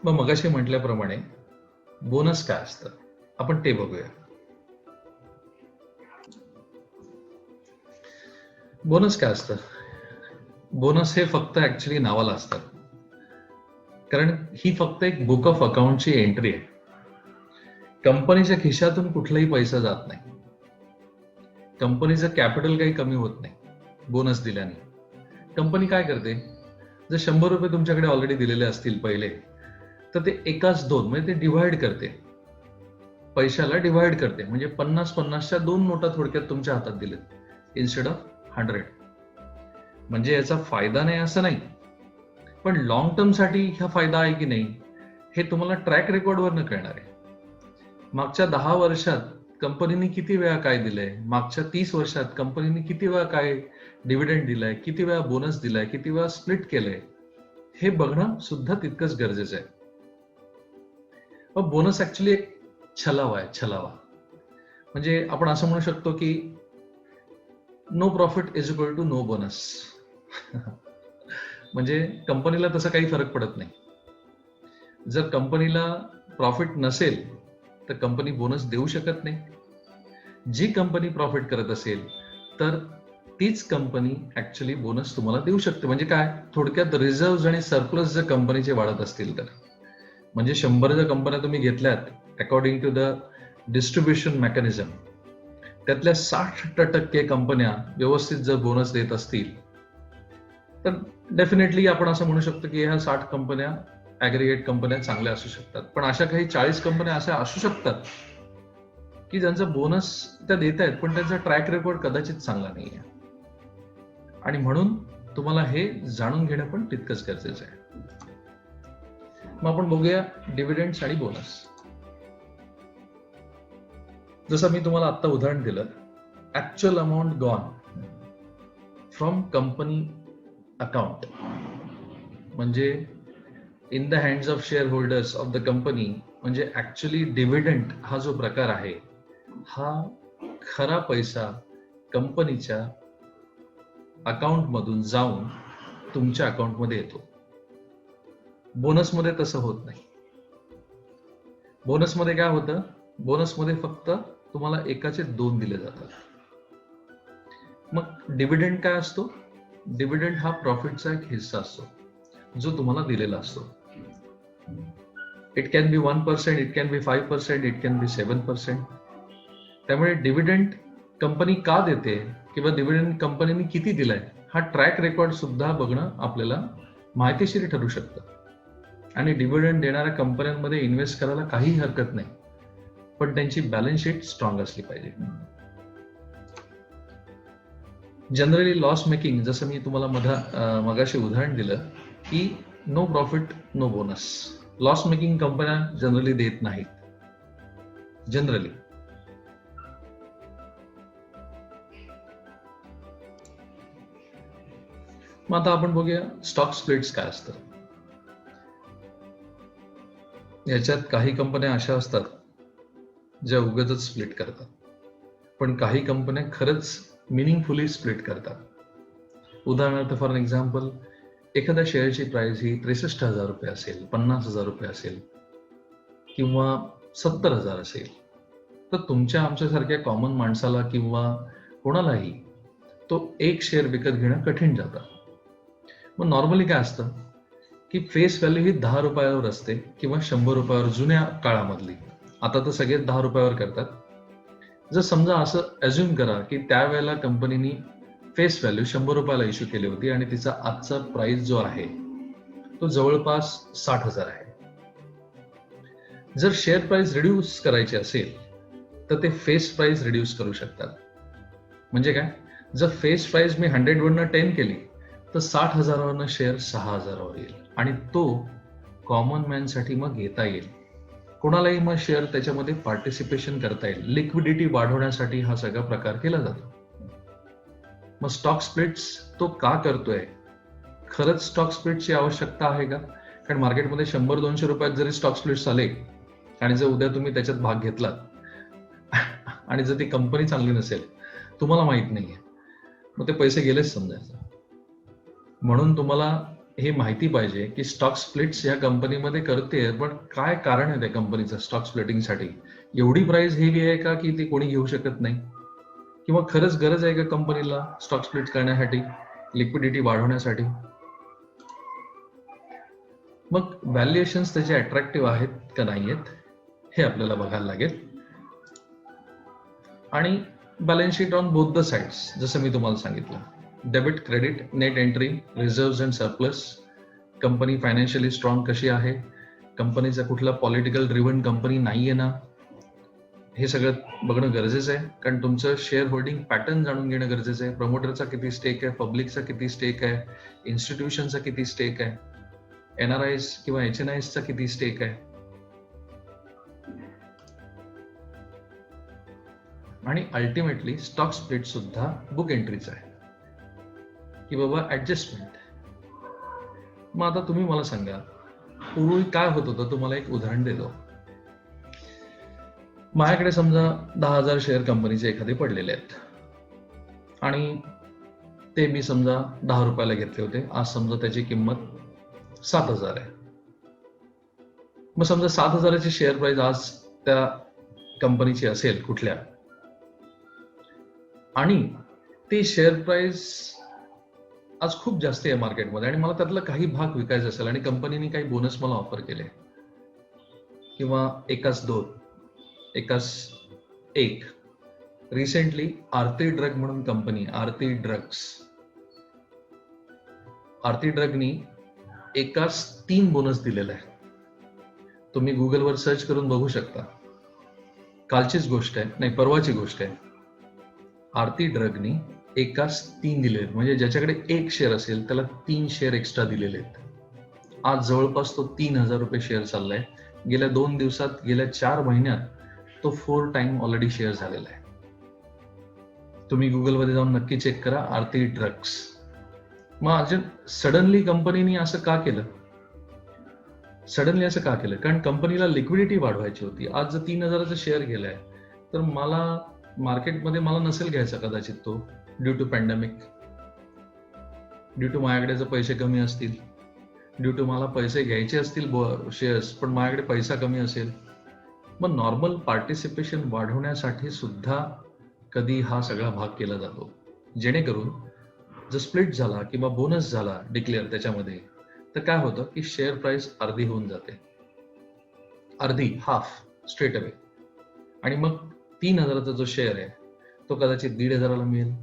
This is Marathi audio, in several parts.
मग मगाशी म्हटल्याप्रमाणे बोनस काय असतं आपण ते बघूया. बोनस काय असतं? बोनस हे फक्त ऍक्च्युली नावाला असतात, कारण ही फक्त एक बुक ऑफ अकाउंटची एंट्री आहे. कंपनीच्या खिशातून कुठलाही पैसा जात नाही, कंपनीचं कॅपिटल काही कमी होत नाही बोनस दिल्याने. कंपनी काय करते, जर 100 रुपये तुमच्याकडे ऑलरेडी दिलेले असतील पहिले, तर ते एकाच दोन म्हणजे ते डिव्हाइड करते, पैशाला डिव्हाइड करते. म्हणजे 50-50च्या 2 नोटा थोडक्यात तुमच्या हातात दिलेत इन्स्टेड ऑफ 100. म्हणजे याचा फायदा नाही असं नाही, पण लॉंग टर्म साठी हा फायदा आहे की नाही हे तुम्हाला ट्रॅक रेकॉर्डवरनं कळणार आहे. मागच्या 10 वर्षात कंपनीने किती वेळा काय दिलंय, मागच्या 30 वर्षात कंपनीने किती वेळा काय डिव्हिडंड दिलाय, किती वेळा बोनस दिलाय, किती वेळा स्प्लिट केलंय, हे बघणं सुद्धा तितकंच गरजेचं आहे. मग बोनस ऍक्च्युली एक छलावा आहे, छलावा. म्हणजे आपण असं म्हणू शकतो की no profit is equal to no bonus. म्हणजे कंपनीला तसा काही फरक पडत नाही. जर कंपनीला प्रॉफिट नसेल तर कंपनी बोनस देऊ शकत नाही. जी कंपनी प्रॉफिट करत असेल तर तीच कंपनी ऍक्च्युली बोनस तुम्हाला देऊ शकते. म्हणजे काय, थोडक्यात रिझर्व्ह आणि सरप्लस जर कंपनीचे वाढत असतील तर, म्हणजे 100 जर कंपन्या तुम्ही घेतल्यात according to the distribution mechanism, त्यातल्या 60% कंपन्या व्यवस्थित जर बोनस देत असतील तर डेफिनेटली आपण असं म्हणू शकतो की ह्या 60 कंपन्या ऍग्रिगेट कंपन्या चांगल्या असू शकतात. पण अशा काही 40 कंपन्या अशा असू शकतात की ज्यांचा बोनस त्या देत आहेत पण त्यांचा ट्रॅक रेकॉर्ड कदाचित चांगला नाही आहे. आणि म्हणून तुम्हाला हे जाणून घेणं पण तितकंच गरजेचं आहे. मग आपण बघूया डिव्हिडंड्स आणि बोनस. जसं मी तुम्हाला आता उदाहरण दिलं, actual amount gone from company account, म्हणजे in the hands of shareholders of the company. म्हणजे ऍक्च्युअली डिव्हिडंड हा जो प्रकार आहे हा खरा पैसा कंपनीच्या अकाउंट मधून जाऊन तुमच्या अकाउंटमध्ये येतो. बोनसमध्ये तसं होत नाही. बोनसमध्ये काय होतं, बोनसमध्ये फक्त तुम्हाला एकाचे 2 दिले जातात. मग डिव्हिडंड काय असतो, डिव्हिडंड हा प्रॉफिटचा एक हिस्सा असतो जो तुम्हाला दिलेला असतो. It can be 1%, it can be 5%, it can be 7%. त्यामुळे डिव्हिडंड कंपनी का देते किंवा डिव्हिडंड कंपनीने किती दिलाय हा ट्रॅक रेकॉर्ड सुद्धा बघणं आपल्याला माहितीशीर ठरू शकतं. आणि डिव्हिडंड देणाऱ्या कंपन्यांमध्ये इन्व्हेस्ट करायला काही हरकत नाही, पण त्यांची बॅलन्स शीट स्ट्रॉंग असली पाहिजे. जनरली लॉस मेकिंग, जसं मी तुम्हाला मगाशी उदाहरण दिलं की no profit no bonus, loss making कंपन्या जनरली देत नाहीत जनरली. मग आता आपण बघूया स्टॉक स्प्लिट्स काय असतं. याच्यात काही कंपन्या अशा असतात ज्या उगाचच स्प्लिट करतात, पण काही कंपन्या खरंच मिनिंगफुली स्प्लिट करतात. उदाहरणार्थ फॉर एक्झाम्पल, एखाद्या शेअरची प्राइस ही 63,000 रुपये असेल, 50,000 रुपये असेल किंवा 70,000 असेल, तर तुमच्या आमच्यासारख्या कॉमन माणसाला किंवा कोणालाही तो एक शेअर विकत घेणं कठीण जातं. मग नॉर्मली काय असतं की फेस व्हॅल्यू ही 10 रुपयावर असते किंवा 100 रुपयावर जुन्या काळामधली. आता तर सगळे 10 रुपयावर करतात. जर समजा असं अज्युम करा की त्यावेळेला कंपनीने फेस व्हॅल्यू 100 रुपयाला इश्यू केली होती आणि तिचा आजचा प्राइस जो आहे तो जवळपास 60,000 आहे. जर शेअर प्राइस रिड्यूस करायची असेल तर ते फेस प्राइस रिड्यूस करू शकतात. म्हणजे काय, जर फेस प्राइस मी 100 वरनं 10 केली तर 60,000 वरनं शेअर 6,000 वर येईल आणि तो कॉमन मॅन साठी मग घेता येईल. कोणालाही मग शेअर त्याच्यामध्ये पार्टिसिपेशन करता येईल. लिक्विडिटी वाढवण्यासाठी हा सगळा प्रकार केला जातो. मग स्टॉक स्प्लिट्स तो का करतोय, खरंच स्टॉक स्प्लिटची आवश्यकता आहे का? कारण मार्केटमध्ये 100-200 रुपयात जरी स्टॉक स्प्लिट्स आले आणि जर उद्या तुम्ही त्याच्यात भाग घेतलात आणि जर ती कंपनी चांगली नसेल, तुम्हाला माहित नाहीये, मग ते पैसे गेलेच समजायचं. म्हणून तुम्हाला हे माहिती पाहिजे की स्टॉक स्प्लिट्स या कंपनीमध्ये करते, पण काय कारण आहे त्या कंपनीचं स्टॉक स्प्लिटिंगसाठी? एवढी प्राइस हेवी आहे का की ती कोणी घेऊ शकत नाही? किंवा खरंच गरज आहे का कंपनीला स्टॉक स्प्लिट करण्यासाठी, लिक्विडिटी वाढवण्यासाठी? मग व्हॅल्युएशन्स त्याचे अट्रॅक्टिव्ह आहेत का नाही आहेत हे आपल्याला बघायला लागेल. आणि balance sheet on both the sides, जसं मी तुम्हाला सांगितलं, debit credit, net entry, reserve and surplus, company financially strong कशी आहे, कंपनीचा कुठला पॉलिटिकल ड्रिव्हन कंपनी नाहीये ना, हे सगळं बघणं गरजेचं आहे. कारण तुमचं शेअर होल्डिंग पॅटर्न जाणून घेणं गरजेचं आहे. प्रमोटरचा किती स्टेक आहे, पब्लिकचा किती स्टेक आहे, इन्स्टिट्यूशनचा किती स्टेक आहे, NRIs किंवा HNIsचा किती स्टेक आहे, आणि अल्टिमेटली स्टॉक स्प्लिट सुद्धा बुक एंट्रीचा आहे की बाबा ऍडजस्टमेंट. मग आता तुम्ही मला सांगा, पूर्वी काय होत होतं? तुम्हाला एक उदाहरण देतो. माझ्याकडे समजा 10,000 शेअर कंपनीचे एखादे पडलेले आहेत आणि ते मी समजा 10 रुपयाला घेतले होते. आज समजा त्याची किंमत 7,000 आहे. मग समजा 7,000ची शेअर प्राइस आज त्या कंपनीची असेल कुठल्या, आणि ती शेअर प्राइस आज खूप जास्त आहे मार्केटमध्ये, आणि मला त्यातला काही भाग विकायचा असेल आणि कंपनीने काही बोनस मला ऑफर केले, किंवा एकाच दोन, एकाच एक. रिसेंटली आरती ड्रग म्हणून कंपनी, आरती ड्रगनी एकाच 3 बोनस दिलेला आहे. तुम्ही गुगलवर सर्च करून बघू शकता. कालचीच गोष्ट आहे, नाही परवाची गोष्ट आहे. आरती ड्रगनी एकाच 3 दिले, म्हणजे ज्याच्याकडे 1 शेअर असेल त्याला 3 शेअर एक्स्ट्रा दिलेले आहेत. आज जवळपास तो 3,000 रुपये शेअर चाललाय. गेल्या 2 दिवसात, गेल्या 4 महिन्यात तो 4 टाइम ऑलरेडी शेअर झालेला आहे. तुम्ही गुगलमध्ये जाऊन नक्की चेक करा, आरती ड्रग्स. मग सडनली कंपनीने असं का केलं? कारण कंपनीला लिक्विडिटी वाढवायची होती. आज जर 3,000चा शेअर गेलाय तर मला मार्केटमध्ये मला नसेल घ्यायचा कदाचित तो, due to pandemic, due to माझ्याकडे जर पैसे कमी असतील, ड्यू टू मला पैसे घ्यायचे असतील शेअर्स, पण माझ्याकडे पैसा कमी असेल. मग नॉर्मल पार्टिसिपेशन वाढवण्यासाठी सुद्धा कधी हा सगळा भाग केला जातो, जेणेकरून जर स्प्लिट झाला किंवा बोनस झाला डिक्लेअर त्याच्यामध्ये, तर काय होतं की शेअर प्राइस अर्धी होऊन जाते, हाफ स्ट्रेट अवे. आणि मग 3,000चा जो शेअर आहे तो कदाचित 1,500ला मिळेल,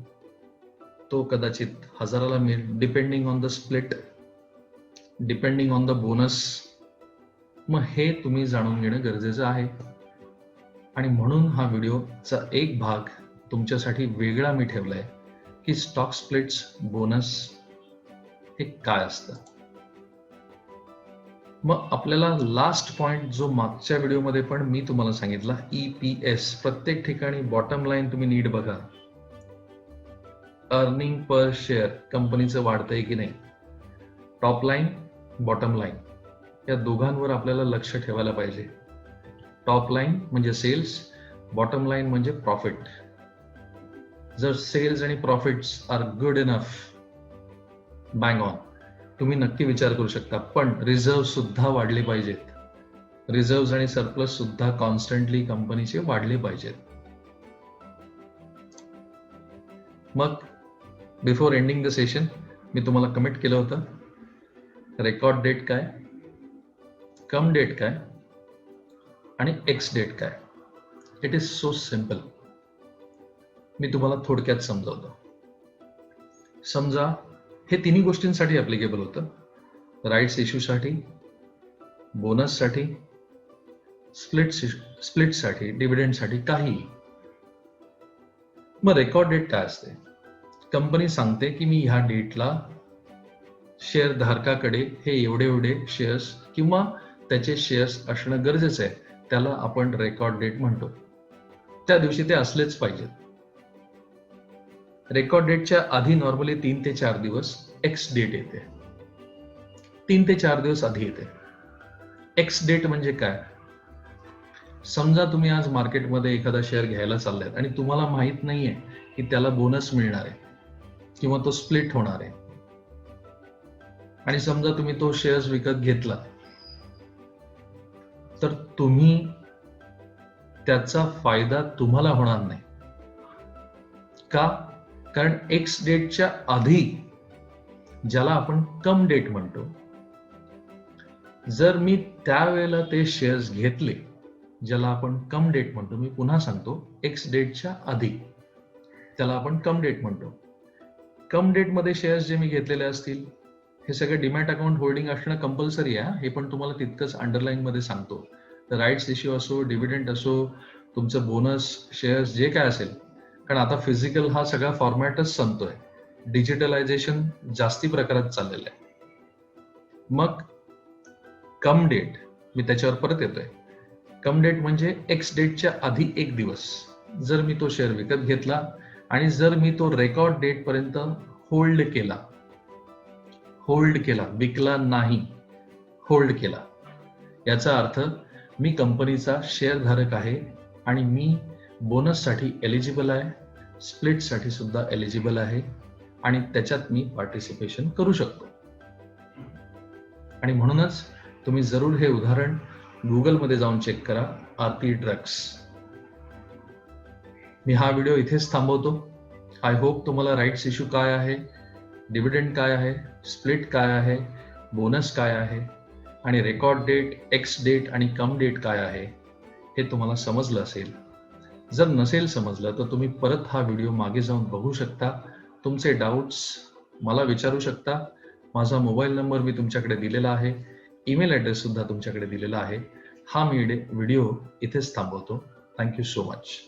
तो कदाचित 1,000ला मिळेल, depending on the split, depending on the bonus. मग हे तुम्ही जाणून घेणं गरजेचं आहे. आणि म्हणून हा व्हिडिओचा एक भाग तुमच्यासाठी वेगळा मी ठेवलाय की स्टॉक स्प्लिट्स, बोनस हे काय असतं. मग आपल्याला लास्ट पॉइंट जो मागच्या व्हिडिओमध्ये पण मी तुम्हाला सांगितला, EPS, प्रत्येक ठिकाणी बॉटम लाईन तुम्ही नीट बघा, अर्निंग पर शेअर कंपनीचं वाढतंय की नाही. टॉप लाईन, बॉटम लाईन या दोघांवर आपल्याला लक्ष ठेवायला पाहिजे. टॉप लाईन म्हणजे सेल्स, बॉटम लाईन म्हणजे प्रॉफिट. जर सेल्स आणि profits are good enough, bang on, तुम्ही नक्की विचार करू शकता. पण रिझर्व्ह सुद्धा वाढले पाहिजेत. रिझर्व्ह आणि सरप्लस सुद्धा कॉन्स्टंटली कंपनीचे वाढले पाहिजेत. मग बिफोर एंडिंग द सेशन मी तुम्हाला कमिट केलं होतं, रेकॉर्ड डेट काय, कम डेट काय आणि एक्स डेट काय. It is so simple. मी तुम्हाला थोडक्यात समजावतो. समजा हे तिन्ही गोष्टींसाठी ऍप्लिकेबल होतं, राईट्स इश्यूसाठी, बोनससाठी, स्प्लिटसाठी, डिव्हिडंडसाठी, काहीही. मग रेकॉर्ड डेट काय असते? कंपनी सांगते की मी ह्या डेटला शेअर धारकाकडे हे एवढे शेअर्स किंवा त्याचे शेअर्स असणं गरजेचं आहे, त्याला आपण रेकॉर्ड डेट म्हणतो. त्या दिवशी ते असलेच पाहिजेत. रेकॉर्ड डेटच्या आधी नॉर्मली 3 ते 4 दिवस एक्स डेट येते. 3 ते 4 दिवस आधी येते. एक्स डेट म्हणजे काय? समजा तुम्ही आज मार्केटमध्ये एखादा शेअर घ्यायला चाललाय आणि तुम्हाला माहित नाहीये की त्याला बोनस मिळणार आहे किंवा तो स्प्लिट होणार आहे, आणि समजा तुम्ही तो शेअर्स विकत घेतला, तर तुम्ही त्याचा फायदा तुम्हाला होणार नाही. का? कारण एक्स डेटच्या आधी, ज्याला आपण कम डेट म्हणतो, जर मी त्यावेळेला ते शेअर्स घेतले, ज्याला आपण कम डेट म्हणतो, मी पुन्हा सांगतो, एक्स डेटच्या आधी, त्याला आपण कम डेट म्हणतो. कम डेट मध्ये शेअर्स जे मी घेतलेले असतील, हे सगळे डीमॅट अकाउंट होल्डिंग असणं कंपल्सरी आहे. हे पण तुम्हाला तितकंच अंडरलाईन मध्ये सांगतो. तर राईट्स इश्यू असो, डिव्हिडंड असो, तुमचं बोनस शेअर्स जे काय असेल, कारण आता फिजिकल हा सगळा फॉर्मॅटच संपतोय, डिजिटलायझेशन जास्ती प्रकारात चाललेलं आहे. मग कम डेट, मी त्याच्यावर परत येतोय. कम डेट म्हणजे एक्स डेटच्या आधी एक दिवस जर मी तो शेअर विकत घेतला आणि जर मी तो रेकॉर्ड डेट पर्यंत होल्ड केला, विकला नाही, होल्ड केला, याचा अर्थ मी कंपनीचा शेअर धारक आहे आणि मी बोनससाठी एलिजिबल आहे, स्प्लिटसाठी सुद्धा एलिजिबल आहे आणि त्याच्यात मी पार्टिसिपेशन करू शकतो. आणि म्हणूनच तुम्ही जरूर हे उदाहरण गुगलमध्ये जाऊन चेक करा, आरती ड्रग्स. मी हा व्हिडिओ इथेच थांबवतो. आय होप तुम्हाला राईट्स इश्यू काय आहे, डिव्हिडंड काय आहे, स्प्लिट काय आहे, बोनस काय आहे आणि रेकॉर्ड डेट, एक्स डेट आणि कम डेट काय आहे हे तुम्हाला समजलं असेल. जर नसेल समजलं तर तुम्ही परत हा व्हिडिओ मागे जाऊन बघू शकता. तुमचे डाऊट्स मला विचारू शकता. माझा मोबाईल नंबर मी तुमच्याकडे दिलेला आहे, ईमेल ॲड्रेस सुद्धा तुमच्याकडे दिलेला आहे. हा मी व्हिडिओ इथेच थांबवतो. Thank you so much.